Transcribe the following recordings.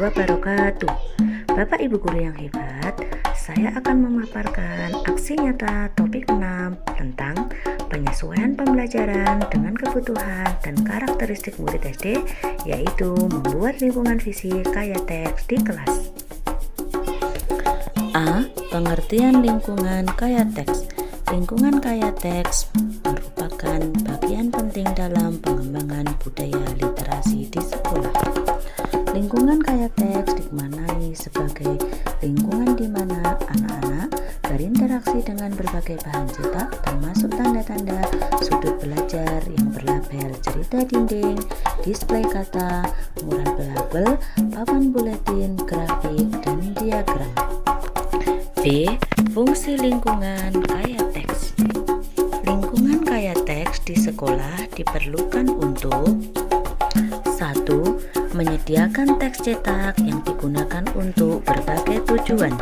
wabarakatuh. Bapak Ibu guru yang hebat, saya akan memaparkan aksi nyata topik 6 tentang penyesuaian pembelajaran dengan kebutuhan dan karakteristik murid SD, yaitu membuat lingkungan fisik kaya teks di kelas. A. Pengertian lingkungan kaya teks. Lingkungan kaya teks merupakan bagian penting dalam pengembangan budaya literasi di sekolah. Lingkungan kaya teks dimaknai sebagai lingkungan di mana anak-anak berinteraksi dengan berbagai bahan cetak, termasuk tanda-tanda sudut belajar yang berlabel cerita dinding, display kata, mural belabel, papan buletin, grafik, dan diagram. B. Fungsi lingkungan kaya teks. Lingkungan kaya teks di sekolah diperlukan untuk 1. Menyediakan teks cetak yang digunakan untuk berbagai tujuan.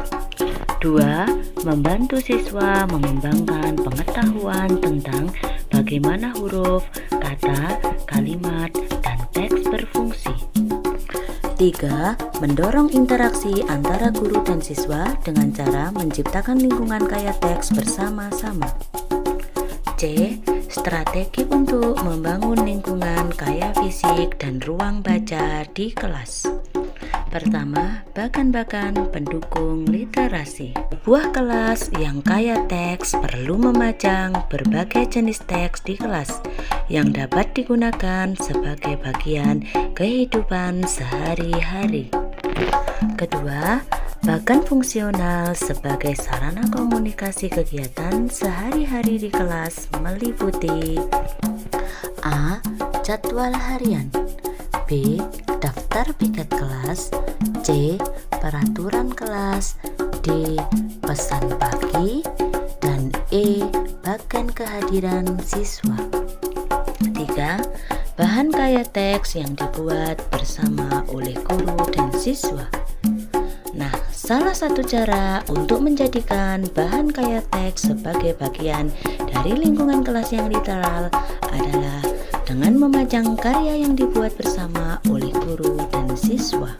2. Membantu siswa mengembangkan pengetahuan tentang bagaimana huruf, kata, kalimat, dan teks berfungsi. 3. Mendorong interaksi antara guru dan siswa dengan cara menciptakan lingkungan kaya teks bersama-sama. C. Strategi untuk membangun lingkungan kaya fisik dan ruang baca di kelas. Pertama, bakan-bakan pendukung literasi. Sebuah kelas yang kaya teks perlu memajang berbagai jenis teks di kelas yang dapat digunakan sebagai bagian kehidupan sehari-hari. Kedua, bakan fungsional sebagai sarana komunikasi kegiatan sehari-hari di kelas meliputi A. Jadwal harian, B. Daftar piket kelas, C. Peraturan kelas, D. Pesan pagi, dan E. Bagan kehadiran siswa. 3. Bahan kaya teks yang dibuat bersama oleh guru dan siswa. Nah, salah satu cara untuk menjadikan bahan kaya teks sebagai bagian dari lingkungan kelas yang literal adalah dengan memajang karya yang dibuat bersama oleh guru dan siswa.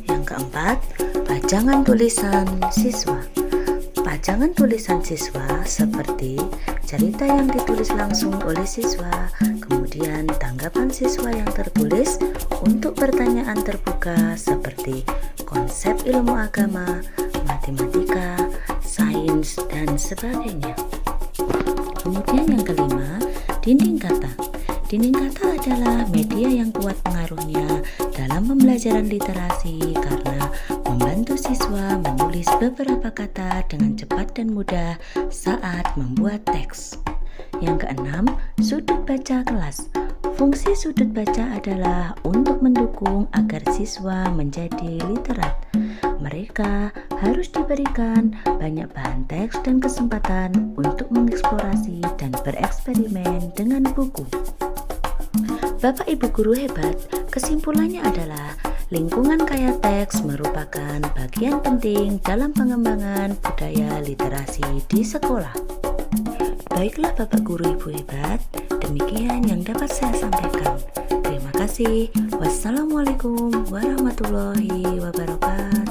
Yang keempat, pajangan tulisan siswa. Pajangan tulisan siswa seperti cerita yang ditulis langsung oleh siswa, kemudian tanggapan siswa yang tertulis untuk pertanyaan terbuka seperti konsep ilmu agama, matematika, sains, dan sebagainya. Kemudian yang kelima, dinding kata. Dinding kata adalah media yang kuat pengaruhnya dalam pembelajaran literasi karena membantu siswa menulis beberapa kata dengan cepat dan mudah saat membuat teks. Yang keenam, sudut baca kelas. Fungsi sudut baca adalah untuk mendukung agar siswa menjadi literat. Mereka harus diberikan banyak bahan teks dan kesempatan untuk mengeksplorasi dan bereksperimen dengan buku. Bapak Ibu guru hebat, kesimpulannya adalah lingkungan kaya teks merupakan bagian penting dalam pengembangan budaya literasi di sekolah. Baiklah Bapak Guru Ibu hebat, demikian yang dapat saya sampaikan. Terima kasih. Wassalamualaikum warahmatullahi wabarakatuh.